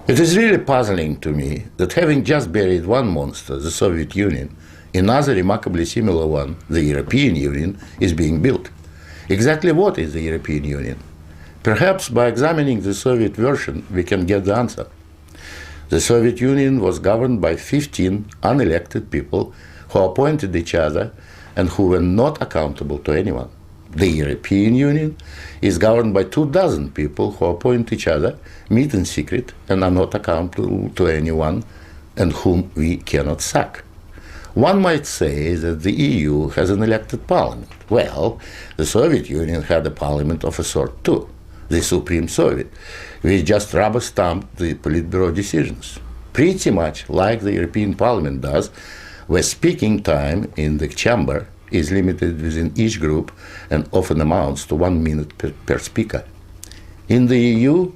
It is really puzzling to me that having just buried one monster, the Soviet Union, another remarkably similar one, the European Union, is being built. Exactly what is the European Union? Perhaps by examining the Soviet version, we can get the answer. The Soviet Union was governed by 15 unelected people who appointed each other and who were not accountable to anyone. The European Union is governed by 24 people who appoint each other, meet in secret, and are not accountable to anyone, and whom we cannot sack. One might say that the EU has an elected parliament. Well, the Soviet Union had a parliament of a sort too, the Supreme Soviet, which just rubber-stamped the Politburo decisions, pretty much like the European Parliament does, where speaking time in the chamber is limited within each group and often amounts to 1 minute per speaker. In the EU,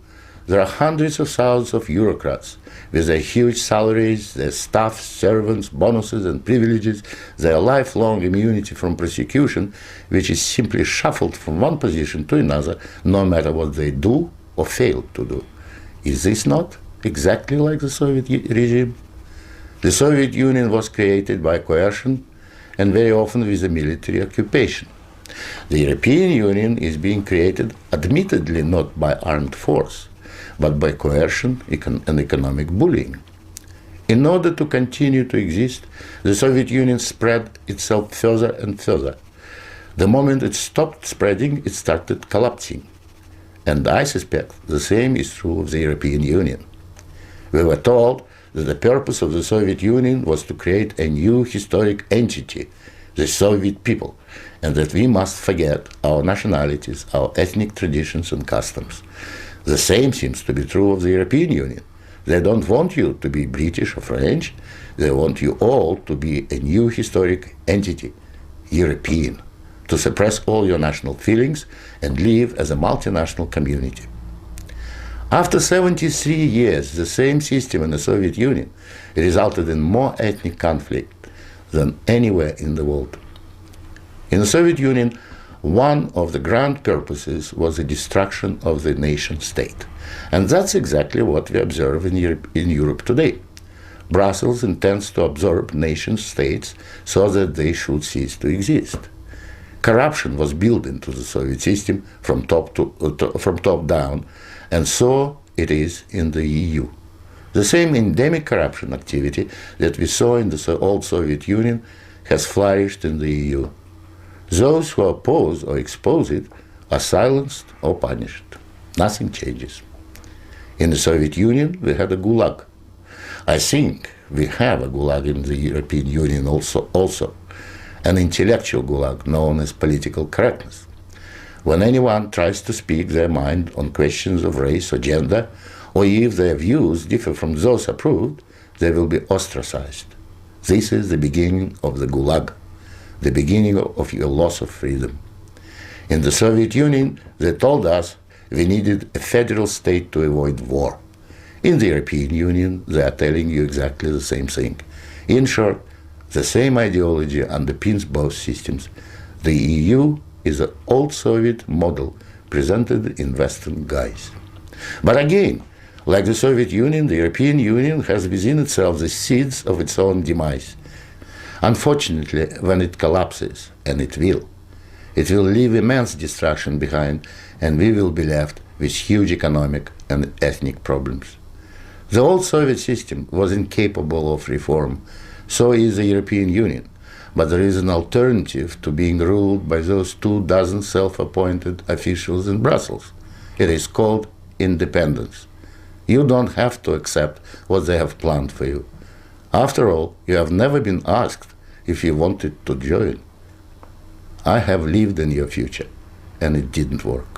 there are hundreds of thousands of bureaucrats with their huge salaries, their staff, servants, bonuses and privileges, their lifelong immunity from prosecution, which is simply shuffled from one position to another, no matter what they do or fail to do. Is this not exactly like the Soviet regime? The Soviet Union was created by coercion and very often with a military occupation. The European Union is being created admittedly not by armed force, but by coercion and economic bullying. In order to continue to exist, the Soviet Union spread itself further and further. The moment it stopped spreading, it started collapsing. And I suspect the same is true of the European Union. We were told that the purpose of the Soviet Union was to create a new historic entity, the Soviet people, and that we must forget our nationalities, our ethnic traditions and customs. The same seems to be true of the European Union. They don't want you to be British or French, they want you all to be a new historic entity, European, to suppress all your national feelings and live as a multinational community. After 73 years, the same system in the Soviet Union resulted in more ethnic conflict than anywhere in the world. In the Soviet Union, one of the grand purposes was the destruction of the nation state. And that's exactly what we observe in Europe today. Brussels intends to absorb nation states so that they should cease to exist. Corruption was built into the Soviet system from top down, and so it is in the EU. The same endemic corruption activity that we saw in the old Soviet Union has flourished in the EU. Those who oppose or expose it are silenced or punished. Nothing changes. In the Soviet Union, we had a Gulag. I think we have a Gulag in the European Union also, an intellectual Gulag known as political correctness. When anyone tries to speak their mind on questions of race or gender, or if their views differ from those approved, they will be ostracized. This is the beginning of the Gulag, the beginning of your loss of freedom. In the Soviet Union, they told us we needed a federal state to avoid war. In the European Union, they are telling you exactly the same thing. In short, the same ideology underpins both systems. The EU is an old Soviet model presented in Western guise. But again, like the Soviet Union, the European Union has within itself the seeds of its own demise. Unfortunately, when it collapses, and it will leave immense destruction behind, and we will be left with huge economic and ethnic problems. The old Soviet system was incapable of reform, so is the European Union. But there is an alternative to being ruled by those 24 self-appointed officials in Brussels. It is called independence. You don't have to accept what they have planned for you. After all, you have never been asked if you wanted to join. I have lived in your future, and it didn't work.